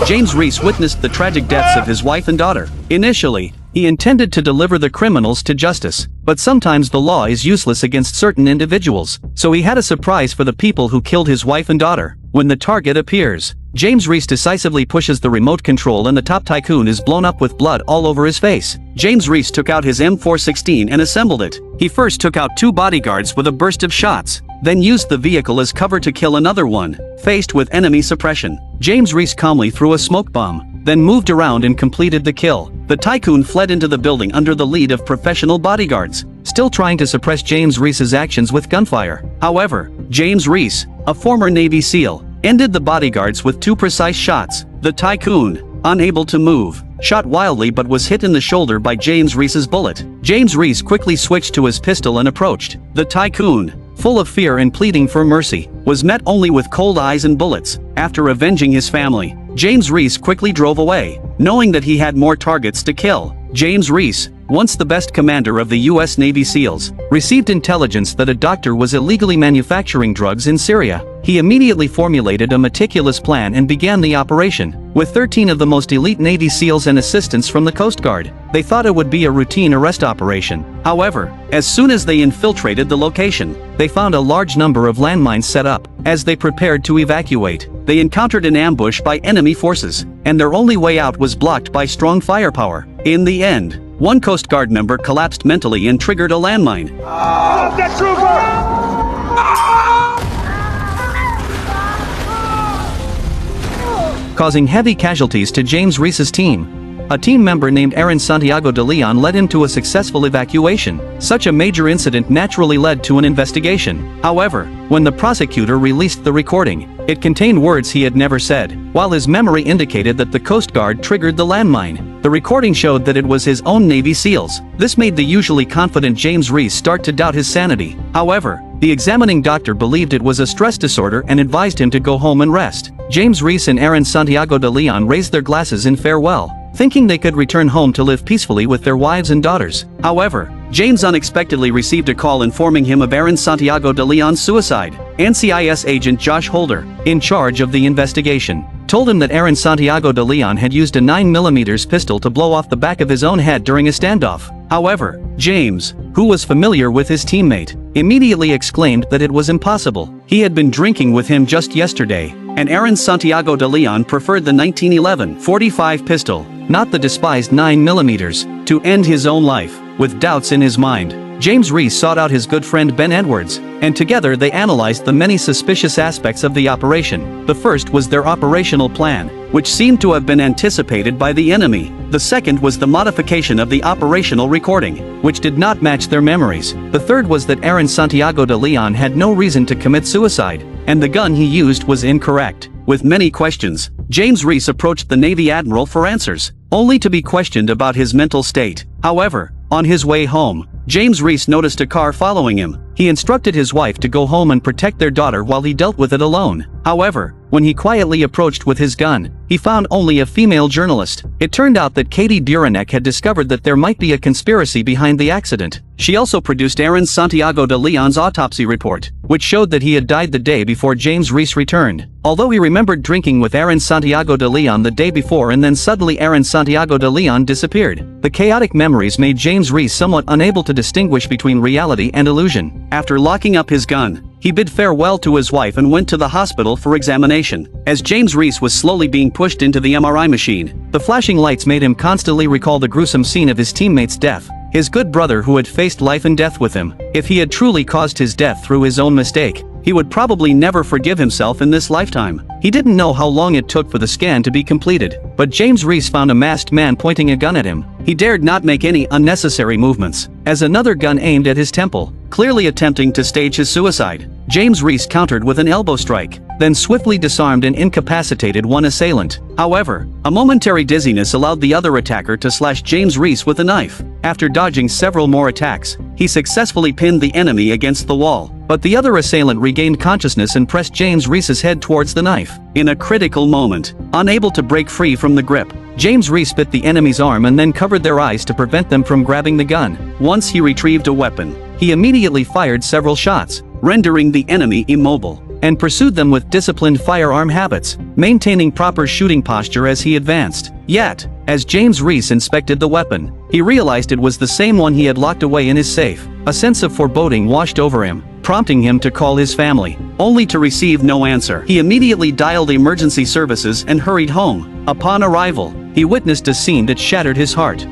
James Reece witnessed the tragic deaths of his wife and daughter. Initially, he intended to deliver the criminals to justice, but sometimes the law is useless against certain individuals, so he had a surprise for the people who killed his wife and daughter. When the target appears, James Reece decisively pushes the remote control and the top tycoon is blown up with blood all over his face. James Reece took out his M416 and assembled it. He first took out 2 bodyguards with a burst of shots, then used the vehicle as cover to kill another one. Faced with enemy suppression, James Reece calmly threw a smoke bomb, then moved around and completed the kill. The tycoon fled into the building under the lead of professional bodyguards, still trying to suppress James Reece's actions with gunfire. However, James Reece, a former Navy SEAL, ended the bodyguards with 2 precise shots. The tycoon, unable to move, shot wildly but was hit in the shoulder by James Reece's bullet. James Reece quickly switched to his pistol and approached. The tycoon, full of fear and pleading for mercy, was met only with cold eyes and bullets. After avenging his family, James Reece quickly drove away, knowing that he had more targets to kill. James Reece, once the best commander of the U.S. Navy SEALs, received intelligence that a doctor was illegally manufacturing drugs in Syria. He immediately formulated a meticulous plan and began the operation. With 13 of the most elite Navy SEALs and assistants from the Coast Guard, they thought it would be a routine arrest operation. However, as soon as they infiltrated the location, they found a large number of landmines set up. As they prepared to evacuate, they encountered an ambush by enemy forces, and their only way out was blocked by strong firepower. In the end, one Coast Guard member collapsed mentally and triggered a landmine. That trooper! Causing heavy casualties to James Reece's team. A team member named Aaron Santiago de Leon led him to a successful evacuation. Such a major incident naturally led to an investigation. However, when the prosecutor released the recording, it contained words he had never said. While his memory indicated that the Coast Guard triggered the landmine, the recording showed that it was his own Navy SEALs. This made the usually confident James Reece start to doubt his sanity. However, the examining doctor believed it was a stress disorder and advised him to go home and rest. James Reece and Aaron Santiago de Leon raised their glasses in farewell, thinking they could return home to live peacefully with their wives and daughters. However, James unexpectedly received a call informing him of Aaron Santiago de Leon's suicide. NCIS agent Josh Holder, in charge of the investigation, told him that Aaron Santiago de Leon had used a 9mm pistol to blow off the back of his own head during a standoff. However, James, who was familiar with his teammate, immediately exclaimed that it was impossible. He had been drinking with him just yesterday, and Aaron Santiago de Leon preferred the 1911 .45 pistol, not the despised 9mm, to end his own life. With doubts in his mind, James Reece sought out his good friend Ben Edwards, and together they analyzed the many suspicious aspects of the operation. The first was their operational plan, which seemed to have been anticipated by the enemy. The second was the modification of the operational recording, which did not match their memories. The third was that Aaron Santiago de Leon had no reason to commit suicide, and the gun he used was incorrect. With many questions, James Reece approached the Navy Admiral for answers, only to be questioned about his mental state. However, on his way home, James Reece noticed a car following him. He instructed his wife to go home and protect their daughter while he dealt with it alone. However, when he quietly approached with his gun, he found only a female journalist. It turned out that Katie Duranek had discovered that there might be a conspiracy behind the accident. She also produced Aaron Santiago de Leon's autopsy report, which showed that he had died the day before James Reece returned. Although he remembered drinking with Aaron Santiago de Leon the day before and then suddenly Aaron Santiago de Leon disappeared, the chaotic memories made James Reece somewhat unable to distinguish between reality and illusion. After locking up his gun, he bid farewell to his wife and went to the hospital for examination. As James Reece was slowly being pushed into the MRI machine, the flashing lights made him constantly recall the gruesome scene of his teammate's death. His good brother who had faced life and death with him. If he had truly caused his death through his own mistake, he would probably never forgive himself in this lifetime. He didn't know how long it took for the scan to be completed, but James Reece found a masked man pointing a gun at him. He dared not make any unnecessary movements, as another gun aimed at his temple, clearly attempting to stage his suicide. James Reece countered with an elbow strike, then swiftly disarmed and incapacitated one assailant. However, a momentary dizziness allowed the other attacker to slash James Reece with a knife. After dodging several more attacks, he successfully pinned the enemy against the wall, but the other assailant regained consciousness and pressed James Reece's head towards the knife. In a critical moment, unable to break free from the grip, James Reece bit the enemy's arm and then covered their eyes to prevent them from grabbing the gun. Once he retrieved a weapon, He immediately fired several shots, rendering the enemy immobile, and pursued them with disciplined firearm habits, maintaining proper shooting posture as he advanced. Yet, as James Reece inspected the weapon, he realized it was the same one he had locked away in his safe. A sense of foreboding washed over him, prompting him to call his family, only to receive no answer. He immediately dialed emergency services and hurried home. Upon arrival, he witnessed a scene that shattered his heart.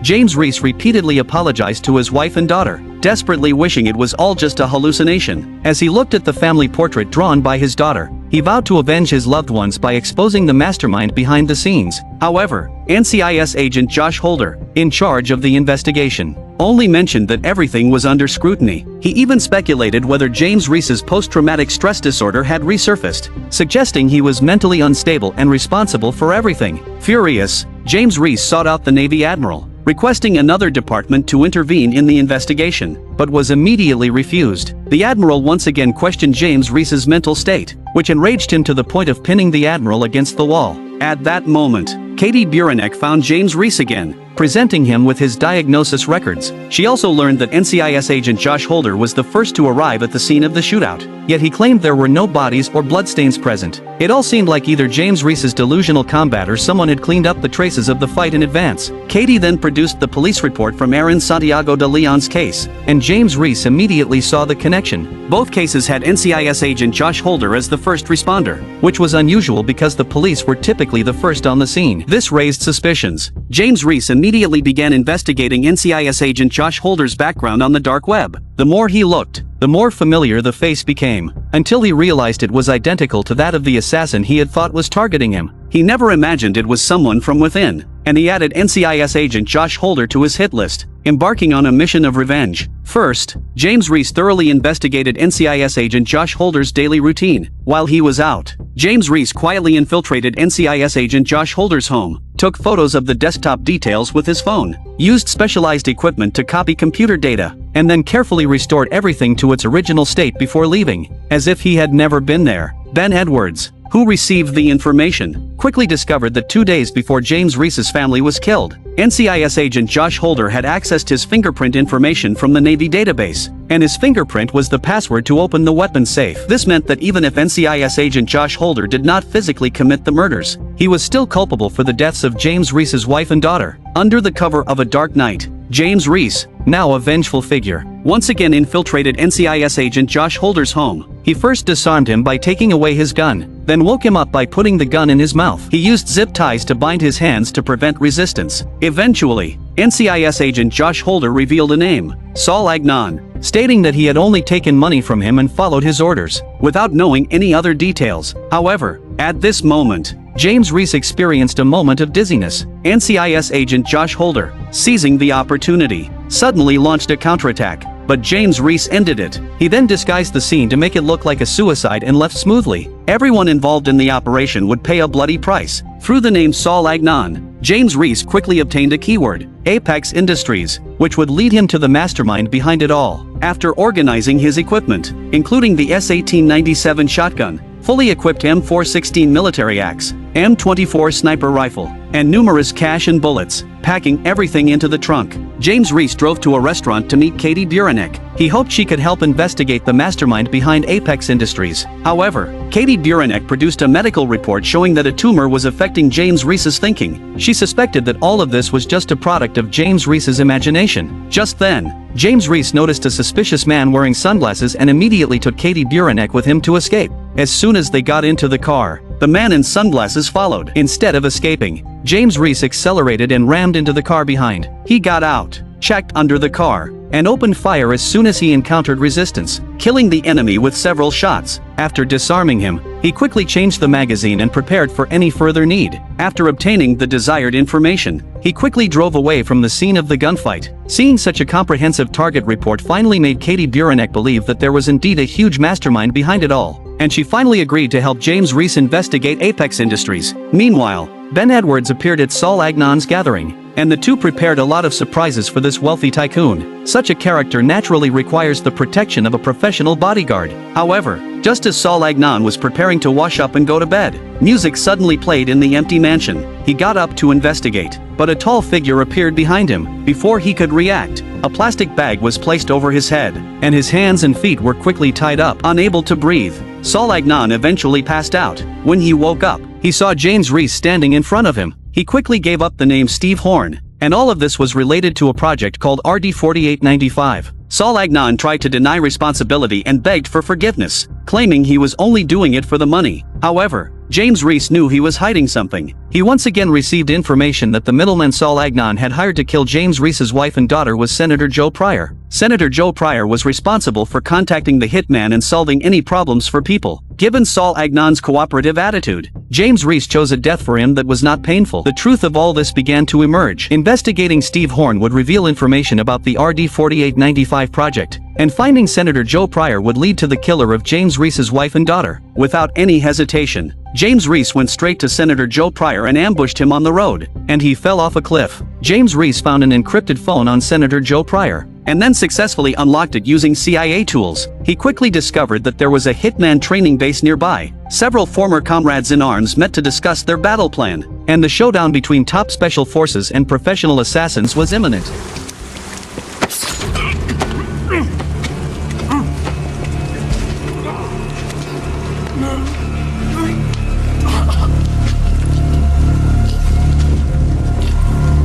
James Reece repeatedly apologized to his wife and daughter, desperately wishing it was all just a hallucination. As he looked at the family portrait drawn by his daughter, he vowed to avenge his loved ones by exposing the mastermind behind the scenes. However, NCIS agent Josh Holder, in charge of the investigation, only mentioned that everything was under scrutiny. He even speculated whether James Reece's post-traumatic stress disorder had resurfaced, suggesting he was mentally unstable and responsible for everything. Furious, James Reece sought out the Navy admiral, requesting another department to intervene in the investigation, but was immediately refused. The admiral once again questioned James Reece's mental state, which enraged him to the point of pinning the admiral against the wall. At that moment, Katie Buranek found James Reece again, presenting him with his diagnosis records. She also learned that NCIS agent Josh Holder was the first to arrive at the scene of the shootout, yet he claimed there were no bodies or bloodstains present. It all seemed like either James Reece's delusional combat or someone had cleaned up the traces of the fight in advance. Katie then produced the police report from Aaron Santiago de Leon's case, and James Reece immediately saw the connection. Both cases had NCIS agent Josh Holder as the first responder, which was unusual because the police were typically the first on the scene. This raised suspicions. James Reece immediately began investigating NCIS agent Josh Holder's background on the dark web. The more he looked, the more familiar the face became, until he realized it was identical to that of the assassin he had thought was targeting him. He never imagined it was someone from within, and he added NCIS agent Josh Holder to his hit list, embarking on a mission of revenge. First, James Reece thoroughly investigated NCIS agent Josh Holder's daily routine. While he was out, James Reece quietly infiltrated NCIS agent Josh Holder's home, took photos of the desktop details with his phone, used specialized equipment to copy computer data, and then carefully restored everything to its original state before leaving, as if he had never been there. Ben Edwards, who received the information, quickly discovered that 2 days before James Reece's family was killed, NCIS agent Josh Holder had accessed his fingerprint information from the Navy database, and his fingerprint was the password to open the weapon safe. This meant that even if NCIS agent Josh Holder did not physically commit the murders, he was still culpable for the deaths of James Reece's wife and daughter. Under the cover of a dark night, James Reece, now a vengeful figure, once again infiltrated NCIS agent Josh Holder's home. He first disarmed him by taking away his gun, then woke him up by putting the gun in his mouth. He used zip ties to bind his hands to prevent resistance. Eventually, NCIS agent Josh Holder revealed a name, Saul Agnon, stating that he had only taken money from him and followed his orders, without knowing any other details. However, at this moment, James Reece experienced a moment of dizziness. NCIS agent Josh Holder, seizing the opportunity, suddenly launched a counterattack, but James Reece ended it. He then disguised the scene to make it look like a suicide and left smoothly. Everyone involved in the operation would pay a bloody price. Through the name Saul Agnon, James Reece quickly obtained a keyword, Apex Industries, which would lead him to the mastermind behind it all. After organizing his equipment, including the S1897 shotgun, fully equipped M416 military axe, M24 sniper rifle, and numerous cash and bullets, packing everything into the trunk, James Reece drove to a restaurant to meet Katie Buranek. He hoped she could help investigate the mastermind behind Apex Industries. However, Katie Buranek produced a medical report showing that a tumor was affecting James Reece's thinking. She suspected that all of this was just a product of James Reece's imagination. Just then, James Reece noticed a suspicious man wearing sunglasses and immediately took Katie Buranek with him to escape. As soon as they got into the car, the man in sunglasses followed. Instead of escaping, James Reece accelerated and rammed into the car behind. He got out, checked under the car, and opened fire as soon as he encountered resistance, killing the enemy with several shots. After disarming him, he quickly changed the magazine and prepared for any further need. After obtaining the desired information, he quickly drove away from the scene of the gunfight. Seeing such a comprehensive target report finally made Katie Buranek believe that there was indeed a huge mastermind behind it all, and she finally agreed to help James Reece investigate Apex Industries. Meanwhile, Ben Edwards appeared at Saul Agnon's gathering, and the two prepared a lot of surprises for this wealthy tycoon. Such a character naturally requires the protection of a professional bodyguard. However, just as Saul Agnon was preparing to wash up and go to bed, music suddenly played in the empty mansion. He got up to investigate, but a tall figure appeared behind him. Before he could react, a plastic bag was placed over his head, and his hands and feet were quickly tied up. Unable to breathe, Saul Agnon eventually passed out. When he woke up, he saw James Reece standing in front of him. He quickly gave up the name Steve Horn, and all of this was related to a project called RD-4895. Saul Agnon tried to deny responsibility and begged for forgiveness, claiming he was only doing it for the money. However, James Reece knew he was hiding something. He once again received information that the middleman Saul Agnon had hired to kill James Reece's wife and daughter was Senator Joe Pryor. Senator Joe Pryor was responsible for contacting the hitman and solving any problems for people. Given Saul Agnon's cooperative attitude, James Reece chose a death for him that was not painful. The truth of all this began to emerge. Investigating Steve Horn would reveal information about the RD-4895 project, and finding Senator Joe Pryor would lead to the killer of James Reece's wife and daughter. Without any hesitation, James Reece went straight to Senator Joe Pryor and ambushed him on the road, and he fell off a cliff. James Reece found an encrypted phone on Senator Joe Pryor, and then successfully unlocked it using CIA tools. He quickly discovered that there was a hitman training base nearby. Several former comrades in arms met to discuss their battle plan, and the showdown between top special forces and professional assassins was imminent.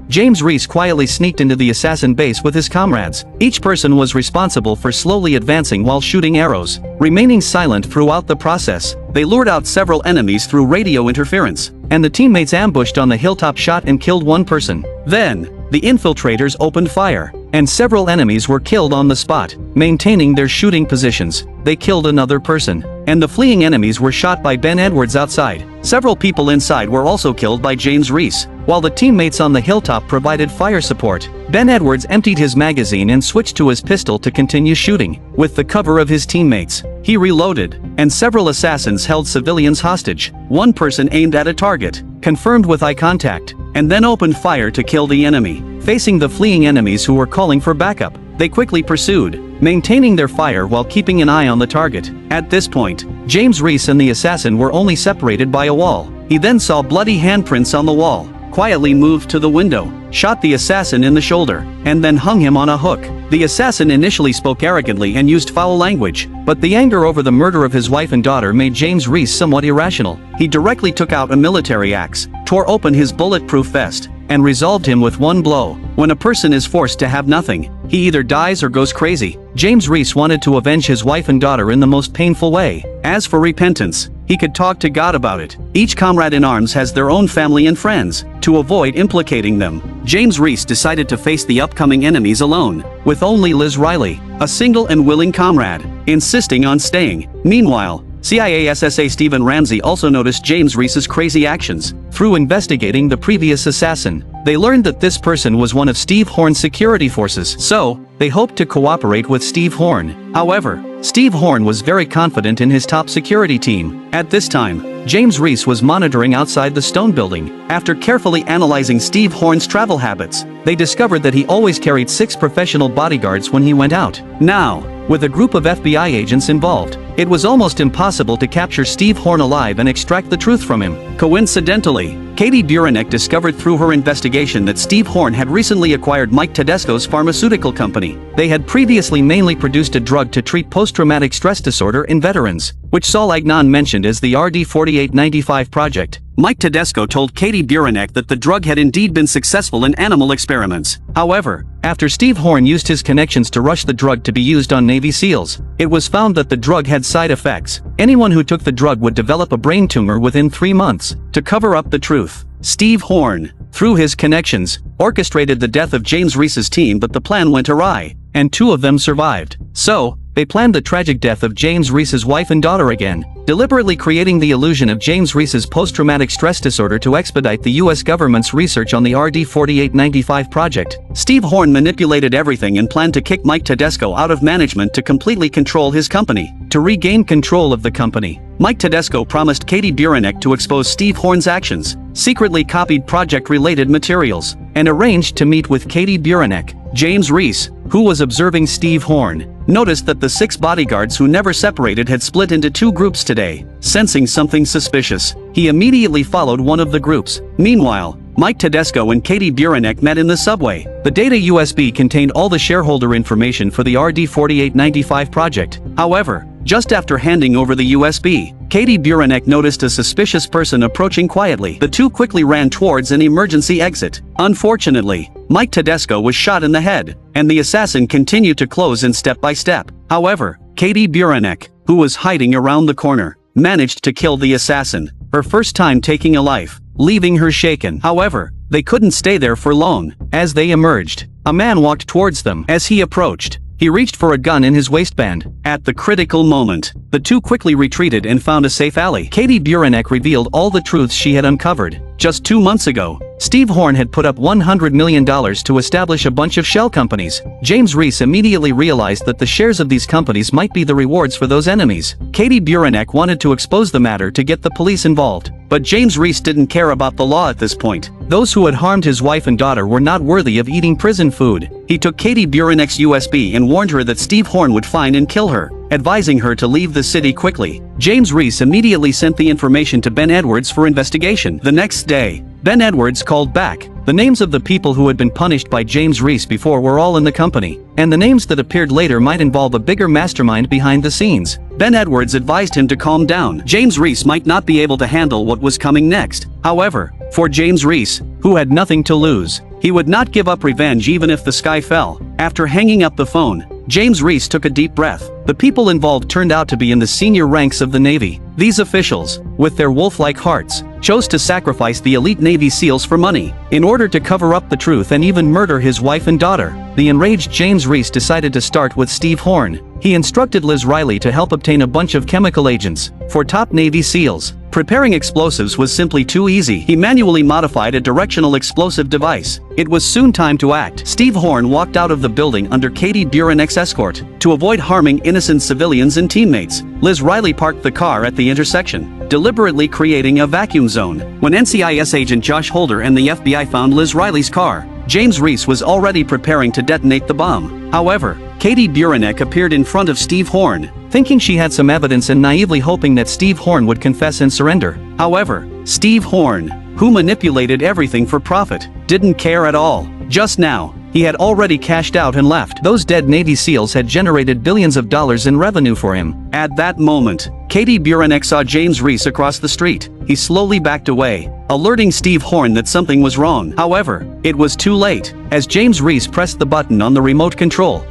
James Reece quietly sneaked into the assassin base with his comrades. Each person was responsible for slowly advancing while shooting arrows, remaining silent throughout the process. They lured out several enemies through radio interference, and the teammates ambushed on the hilltop shot and killed one person. Then, the infiltrators opened fire, and several enemies were killed on the spot. Maintaining their shooting positions, they killed another person, and the fleeing enemies were shot by Ben Edwards outside. Several people inside were also killed by James Reece, while the teammates on the hilltop provided fire support. Ben Edwards emptied his magazine and switched to his pistol to continue shooting. With the cover of his teammates, he reloaded, and several assassins held civilians hostage. One person aimed at a target, confirmed with eye contact, and then opened fire to kill the enemy. Facing the fleeing enemies who were calling for backup, they quickly pursued, maintaining their fire while keeping an eye on the target. At this point, James Reece and the assassin were only separated by a wall. He then saw bloody handprints on the wall, quietly moved to the window, shot the assassin in the shoulder, and then hung him on a hook. The assassin initially spoke arrogantly and used foul language, but the anger over the murder of his wife and daughter made James Reece somewhat irrational. He directly took out a military axe, tore open his bulletproof vest, and resolved him with one blow. When a person is forced to have nothing, he either dies or goes crazy. James Reece wanted to avenge his wife and daughter in the most painful way. As for repentance, he could talk to God about it. Each comrade in arms has their own family and friends. To avoid implicating them, James Reece decided to face the upcoming enemies alone, with only Liz Riley, a single and willing comrade, insisting on staying. Meanwhile, CIA SSA Stephen Ramsey also noticed James Reece's crazy actions. Through investigating the previous assassin, they learned that this person was one of Steve Horn's security forces, so they hoped to cooperate with Steve Horn. However, Steve Horn was very confident in his top security team. At this time, James Reece was monitoring outside the stone building. After carefully analyzing Steve Horn's travel habits, they discovered that he always carried 6 professional bodyguards when he went out. Now, with a group of FBI agents involved, it was almost impossible to capture Steve Horn alive and extract the truth from him. Coincidentally, Katie Buranek discovered through her investigation that Steve Horn had recently acquired Mike Tedesco's pharmaceutical company. They had previously mainly produced a drug to treat post-traumatic stress disorder in veterans, which Saul Agnon mentioned as the RD-4895 project. Mike Tedesco told Katie Buranek that the drug had indeed been successful in animal experiments. However, after Steve Horn used his connections to rush the drug to be used on Navy SEALs, it was found that the drug had side effects. Anyone who took the drug would develop a brain tumor within 3 months. To cover up the truth, Steve Horn, through his connections, orchestrated the death of James Reece's team, but the plan went awry, and 2 of them survived. So, they planned the tragic death of James Reece's wife and daughter again, deliberately creating the illusion of James Reece's post-traumatic stress disorder to expedite the US government's research on the RD 4895 project. Steve Horn manipulated everything and planned to kick Mike Tedesco out of management to completely control his company. To regain control of the company, Mike Tedesco promised Katie Buranek to expose Steve Horn's actions, secretly copied project-related materials, and arranged to meet with Katie Buranek. James Reece, who was observing Steve Horn, noticed that the 6 bodyguards who never separated had split into 2 groups today. Sensing something suspicious, he immediately followed one of the groups. Meanwhile, Mike Tedesco and Katie Buranek met in the subway. The data USB contained all the shareholder information for the RD 4895 project. However, just after handing over the USB, Katie Buranek noticed a suspicious person approaching quietly. The two quickly ran towards an emergency exit. Unfortunately, Mike Tedesco was shot in the head, and the assassin continued to close in step by step. However, Katie Buranek, who was hiding around the corner, managed to kill the assassin, her first time taking a life, leaving her shaken. However, they couldn't stay there for long. As they emerged, a man walked towards them. As he approached, he reached for a gun in his waistband. At the critical moment, the two quickly retreated and found a safe alley. Katie Buranek revealed all the truths she had uncovered. Just 2 months ago, Steve Horn had put up $100 million to establish a bunch of shell companies. James Reece immediately realized that the shares of these companies might be the rewards for those enemies. Katie Buranek wanted to expose the matter to get the police involved. But James Reece didn't care about the law at this point. Those who had harmed his wife and daughter were not worthy of eating prison food. He took Katie Buranek's USB and warned her that Steve Horn would find and kill her, advising her to leave the city quickly. James Reece immediately sent the information to Ben Edwards for investigation. The next day, Ben Edwards called back. The names of the people who had been punished by James Reece before were all in the company, and the names that appeared later might involve a bigger mastermind behind the scenes. Ben Edwards advised him to calm down. James Reece might not be able to handle what was coming next. However, for James Reece, who had nothing to lose, he would not give up revenge even if the sky fell. After hanging up the phone, James Reece took a deep breath. The people involved turned out to be in the senior ranks of the Navy. These officials, with their wolf-like hearts, chose to sacrifice the elite Navy SEALs for money, in order to cover up the truth and even murder his wife and daughter. The enraged James Reece decided to start with Steve Horn. He instructed Liz Riley to help obtain a bunch of chemical agents for top Navy SEALs. Preparing explosives was simply too easy. He manually modified a directional explosive device. It was soon time to act. Steve Horn walked out of the building under Katie Buranek's escort. To avoid harming innocent civilians and teammates, Liz Riley parked the car at the intersection, deliberately creating a vacuum zone. When NCIS agent Josh Holder and the FBI found Liz Riley's car, James Reece was already preparing to detonate the bomb. However, Katie Buranek appeared in front of Steve Horn, thinking she had some evidence and naively hoping that Steve Horn would confess and surrender. However, Steve Horn, who manipulated everything for profit, didn't care at all. Just now, he had already cashed out and left. Those dead Navy SEALs had generated billions of dollars in revenue for him. At that moment, Katie Buranek saw James Reece across the street. He slowly backed away, alerting Steve Horn that something was wrong. However, it was too late, as James Reece pressed the button on the remote control.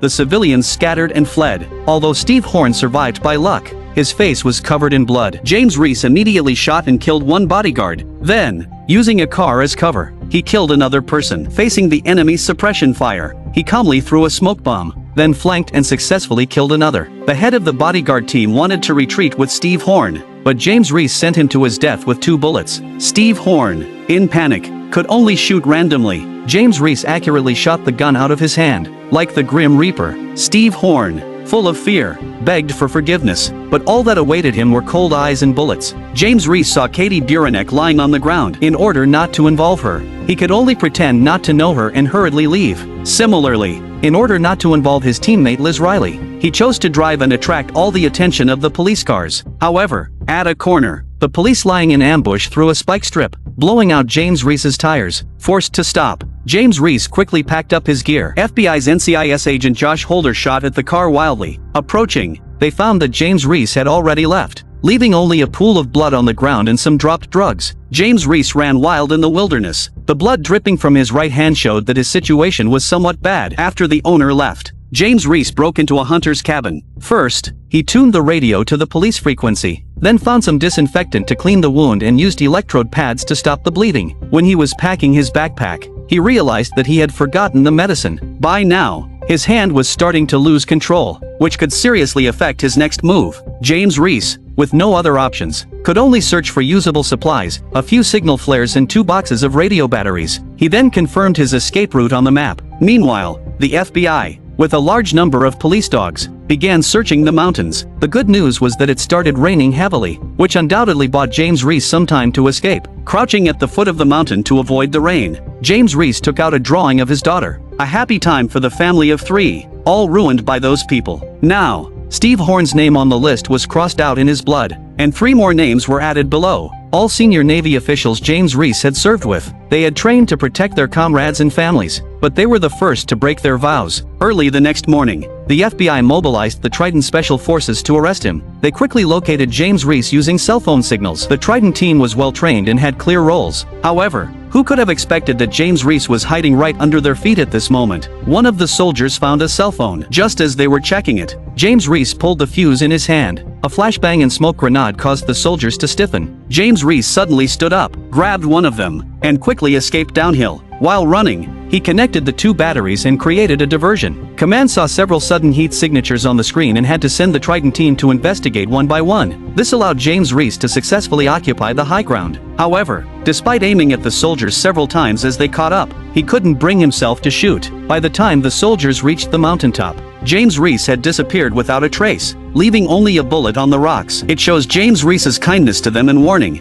The civilians scattered and fled. Although Steve Horn survived by luck, his face was covered in blood. James Reece immediately shot and killed one bodyguard. Then, using a car as cover, he killed another person. Facing the enemy's suppression fire, he calmly threw a smoke bomb, then flanked and successfully killed another. The head of the bodyguard team wanted to retreat with Steve Horn, but James Reece sent him to his death with 2 bullets. Steve Horn, in panic, could only shoot randomly. James Reece accurately shot the gun out of his hand. Like the Grim Reaper, Steve Horn, full of fear, begged for forgiveness, but all that awaited him were cold eyes and bullets. James Reece saw Katie Buranek lying on the ground. In order not to involve her, he could only pretend not to know her and hurriedly leave. Similarly, in order not to involve his teammate Liz Riley, he chose to drive and attract all the attention of the police cars. However, at a corner, the police lying in ambush threw a spike strip, blowing out James Reece's tires. Forced to stop, James Reece quickly packed up his gear. FBI's NCIS agent Josh Holder shot at the car wildly. Approaching, they found that James Reece had already left, leaving only a pool of blood on the ground and some dropped drugs. James Reece ran wild in the wilderness. The blood dripping from his right hand showed that his situation was somewhat bad. After the owner left, James Reece broke into a hunter's cabin. First, he tuned the radio to the police frequency, then found some disinfectant to clean the wound and used electrode pads to stop the bleeding. When he was packing his backpack, he realized that he had forgotten the medicine. By now, his hand was starting to lose control, which could seriously affect his next move. James Reece, with no other options, could only search for usable supplies, a few signal flares and 2 boxes of radio batteries. He then confirmed his escape route on the map. Meanwhile, the FBI, with a large number of police dogs, began searching the mountains. The good news was that it started raining heavily, which undoubtedly bought James Reece some time to escape. Crouching at the foot of the mountain to avoid the rain, James Reece took out a drawing of his daughter. A happy time for the family of 3, all ruined by those people. Now, Steve Horn's name on the list was crossed out in his blood, and 3 more names were added below. All senior Navy officials James Reece had served with. They had trained to protect their comrades and families, but they were the first to break their vows. Early the next morning, the FBI mobilized the Trident Special Forces to arrest him. They quickly located James Reece using cell phone signals. The Trident team was well trained and had clear roles. However, who could have expected that James Reece was hiding right under their feet at this moment? One of the soldiers found a cell phone. Just as they were checking it, James Reece pulled the fuse in his hand. A flashbang and smoke grenade caused the soldiers to stiffen. James Reece suddenly stood up, grabbed one of them, and quickly escaped downhill. While running, he connected the 2 batteries and created a diversion. Command saw several sudden heat signatures on the screen and had to send the Trident team to investigate one by one. This allowed James Reece to successfully occupy the high ground. However, despite aiming at the soldiers several times as they caught up, he couldn't bring himself to shoot. By the time the soldiers reached the mountaintop, James Reece had disappeared without a trace, leaving only a bullet on the rocks. It shows James Reece's kindness to them and warning.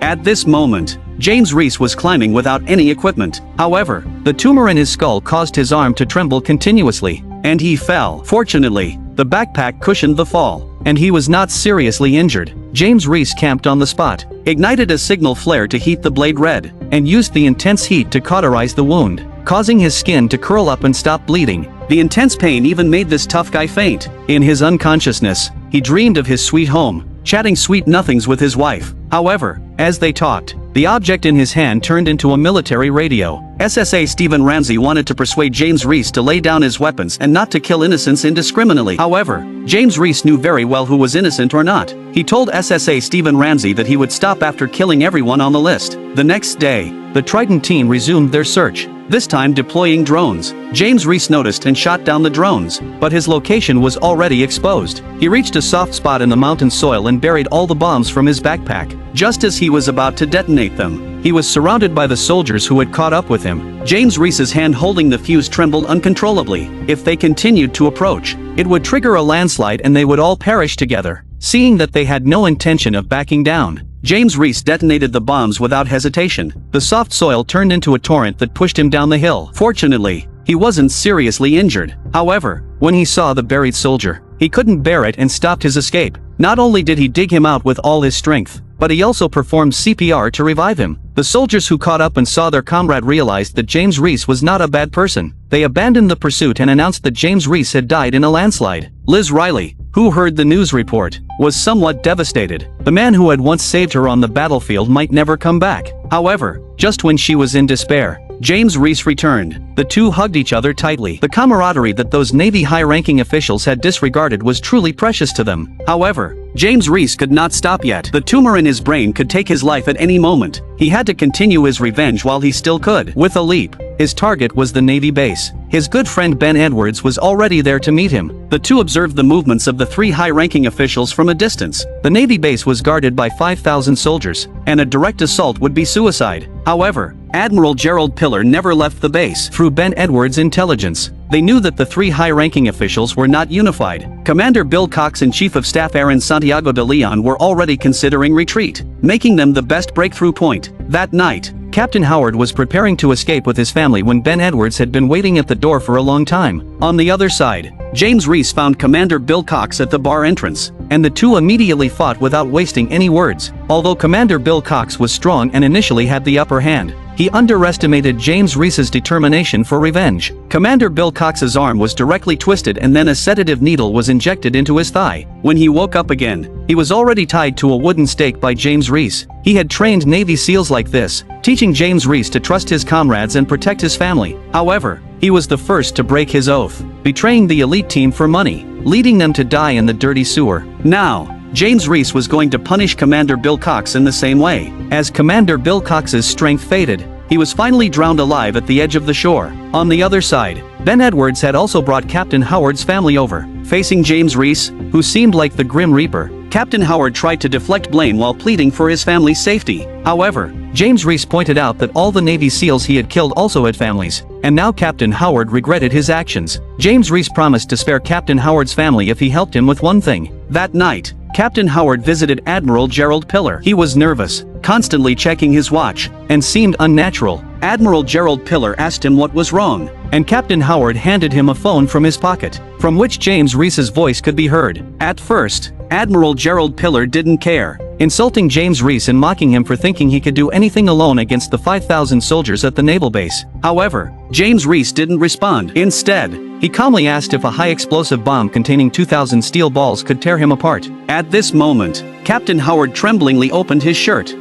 At this moment, James Reece was climbing without any equipment. However, the tumor in his skull caused his arm to tremble continuously, and he fell. Fortunately, the backpack cushioned the fall, and he was not seriously injured. James Reece camped on the spot, ignited a signal flare to heat the blade red, and used the intense heat to cauterize the wound, causing his skin to curl up and stop bleeding. The intense pain even made this tough guy faint. In his unconsciousness, he dreamed of his sweet home, chatting sweet nothings with his wife. However, as they talked, the object in his hand turned into a military radio. SSA Stephen Ramsey wanted to persuade James Reece to lay down his weapons and not to kill innocents indiscriminately. However, James Reece knew very well who was innocent or not. He told SSA Stephen Ramsey that he would stop after killing everyone on the list. The next day, the Trident team resumed their search, this time deploying drones. James Reece noticed and shot down the drones, but his location was already exposed. He reached a soft spot in the mountain soil and buried all the bombs from his backpack. Just as he was about to detonate them, he was surrounded by the soldiers who had caught up with him. James Reece's hand holding the fuse trembled uncontrollably. If they continued to approach, it would trigger a landslide and they would all perish together. Seeing that they had no intention of backing down, James Reece detonated the bombs without hesitation. The soft soil turned into a torrent that pushed him down the hill. Fortunately, he wasn't seriously injured. However, when he saw the buried soldier, he couldn't bear it and stopped his escape. Not only did he dig him out with all his strength, but he also performed CPR to revive him. The soldiers who caught up and saw their comrade realized that James Reece was not a bad person. They abandoned the pursuit and announced that James Reece had died in a landslide. Liz Riley, who heard the news report, was somewhat devastated. The man who had once saved her on the battlefield might never come back. However, just when she was in despair, James Reece returned. The two hugged each other tightly. The camaraderie that those Navy high-ranking officials had disregarded was truly precious to them. However, James Reece could not stop yet. The tumor in his brain could take his life at any moment. He had to continue his revenge while he still could. With a leap, his target was the Navy base. His good friend Ben Edwards was already there to meet him. The two observed the movements of the 3 high-ranking officials from a distance. The Navy base was guarded by 5,000 soldiers, and a direct assault would be suicide. However, Admiral Gerald Piller never left the base. Through Ben Edwards' intelligence, they knew that the 3 high-ranking officials were not unified. Commander Bill Cox and Chief of Staff Aaron Santiago de Leon were already considering retreat, making them the best breakthrough point. That night, Captain Howard was preparing to escape with his family when Ben Edwards had been waiting at the door for a long time. On the other side, James Reece found Commander Bill Cox at the bar entrance, and the two immediately fought without wasting any words. Although Commander Bill Cox was strong and initially had the upper hand, he underestimated James Reece's determination for revenge. Commander Bill Cox's arm was directly twisted and then a sedative needle was injected into his thigh. When he woke up again, he was already tied to a wooden stake by James Reece. He had trained Navy SEALs like this, teaching James Reece to trust his comrades and protect his family. However, he was the first to break his oath, betraying the elite team for money, leading them to die in the dirty sewer. Now, James Reece was going to punish Commander Bill Cox in the same way. As Commander Bill Cox's strength faded, he was finally drowned alive at the edge of the shore. On the other side, Ben Edwards had also brought Captain Howard's family over. Facing James Reece, who seemed like the Grim Reaper, Captain Howard tried to deflect blame while pleading for his family's safety. However, James Reece pointed out that all the Navy SEALs he had killed also had families, and now Captain Howard regretted his actions. James Reece promised to spare Captain Howard's family if he helped him with one thing. That night, Captain Howard visited Admiral Gerald Piller. He was nervous, constantly checking his watch, and seemed unnatural. Admiral Gerald Piller asked him what was wrong, and Captain Howard handed him a phone from his pocket, from which James Reece's voice could be heard. At first, Admiral Gerald Piller didn't care, insulting James Reece and mocking him for thinking he could do anything alone against the 5,000 soldiers at the naval base. However, James Reece didn't respond. Instead, he calmly asked if a high-explosive bomb containing 2,000 steel balls could tear him apart. At this moment, Captain Howard tremblingly opened his shirt.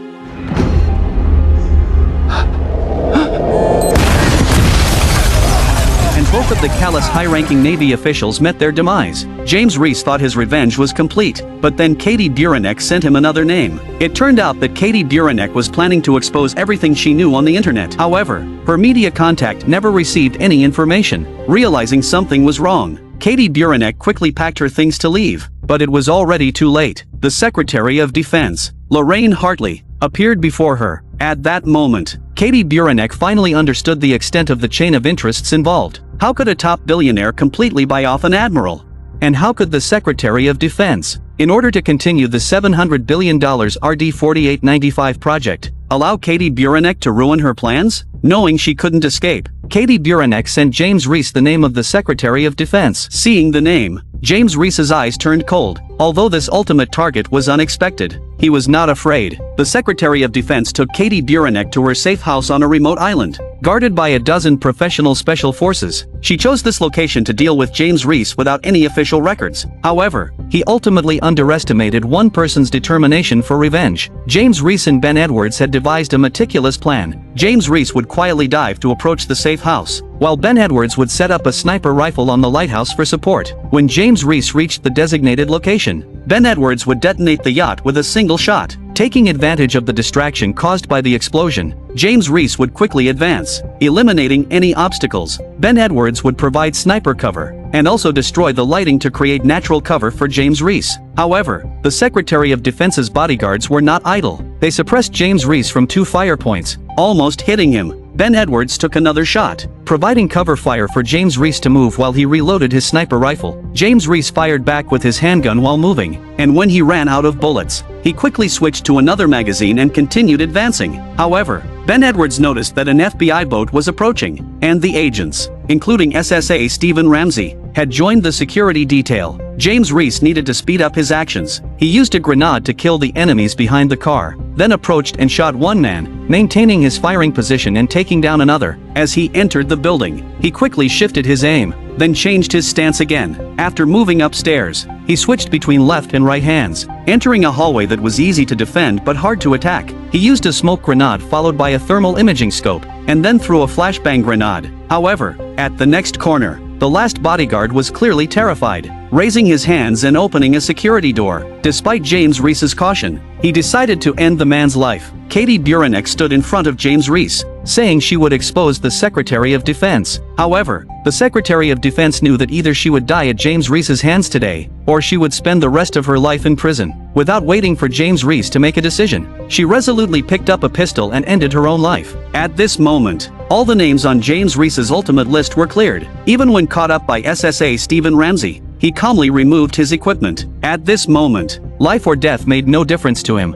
Both of the callous high-ranking Navy officials met their demise. James Reece thought his revenge was complete, but then Katie Buranek sent him another name. It turned out that Katie Buranek was planning to expose everything she knew on the internet. However, her media contact never received any information. Realizing something was wrong, Katie Buranek quickly packed her things to leave, but it was already too late. The Secretary of Defense, Lorraine Hartley, appeared before her. At that moment, Katie Buranek finally understood the extent of the chain of interests involved. How could a top billionaire completely buy off an admiral? And how could the Secretary of Defense, in order to continue the $700 billion RD-4895 project, allow Katie Buranek to ruin her plans? Knowing she couldn't escape, Katie Buranek sent James Reece the name of the Secretary of Defense. Seeing the name, James Reece's eyes turned cold. Although this ultimate target was unexpected, he was not afraid. The Secretary of Defense took Katie Buranek to her safe house on a remote island, guarded by a dozen professional special forces. She chose this location to deal with James Reece without any official records. However, he ultimately underestimated one person's determination for revenge. James Reece and Ben Edwards had devised a meticulous plan. James Reece would quietly dive to approach the safe house, while Ben Edwards would set up a sniper rifle on the lighthouse for support. When James Reece reached the designated location, Ben Edwards would detonate the yacht with a single shot. Taking advantage of the distraction caused by the explosion, James Reece would quickly advance, eliminating any obstacles. Ben Edwards would provide sniper cover, and also destroy the lighting to create natural cover for James Reece. However, the Secretary of Defense's bodyguards were not idle. They suppressed James Reece from 2 fire points, almost hitting him. Ben Edwards took another shot, providing cover fire for James Reece to move while he reloaded his sniper rifle. James Reece fired back with his handgun while moving, and when he ran out of bullets, he quickly switched to another magazine and continued advancing. However, Ben Edwards noticed that an FBI boat was approaching, and the agents, including SSA Stephen Ramsey, had joined the security detail. James Reece needed to speed up his actions. He used a grenade to kill the enemies behind the car, then approached and shot one man, maintaining his firing position and taking down another. As he entered the building, he quickly shifted his aim, then changed his stance again. After moving upstairs, he switched between left and right hands, entering a hallway that was easy to defend but hard to attack. He used a smoke grenade followed by a thermal imaging scope, and then threw a flashbang grenade. However, at the next corner, the last bodyguard was clearly terrified, raising his hands and opening a security door. Despite James Reece's caution, he decided to end the man's life. Katie Buranek stood in front of James Reece, saying she would expose the Secretary of Defense. However, the Secretary of Defense knew that either she would die at James Reece's hands today, or she would spend the rest of her life in prison. Without waiting for James Reece to make a decision, she resolutely picked up a pistol and ended her own life. At this moment, all the names on James Reece's ultimate list were cleared. Even when caught up by SSA Stephen Ramsey, he calmly removed his equipment. At this moment, life or death made no difference to him.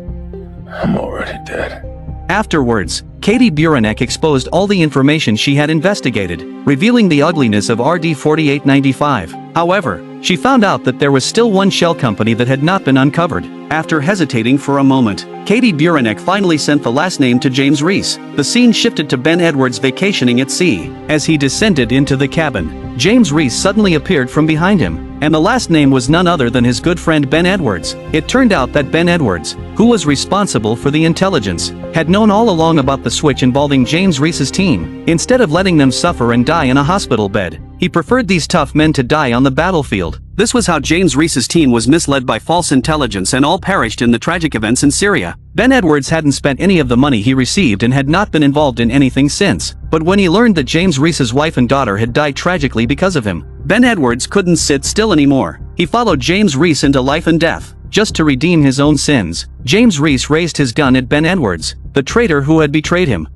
I'm already dead. Afterwards, Katie Buranek exposed all the information she had investigated, revealing the ugliness of RD-4895. However, she found out that there was still one shell company that had not been uncovered. After hesitating for a moment, Katie Buranek finally sent the last name to James Reece. The scene shifted to Ben Edwards vacationing at sea. As he descended into the cabin, James Reece suddenly appeared from behind him, and the last name was none other than his good friend Ben Edwards. It turned out that Ben Edwards, who was responsible for the intelligence, had known all along about the switch involving James Reece's team. Instead of letting them suffer and die in a hospital bed, He preferred these tough men to die on the battlefield. This was how James Reece's team was misled by false intelligence and all perished in the tragic events in Syria. Ben Edwards hadn't spent any of the money he received and had not been involved in anything since. But when he learned that James Reece's wife and daughter had died tragically because of him, Ben Edwards couldn't sit still anymore. He followed James Reece into life and death, just to redeem his own sins. James Reece raised his gun at Ben Edwards, the traitor who had betrayed him.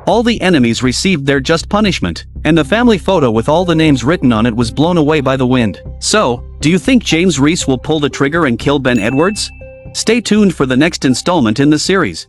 All the enemies received their just punishment, and the family photo with all the names written on it was blown away by the wind. So, do you think James Reece will pull the trigger and kill Ben Edwards? Stay tuned for the next installment in the series.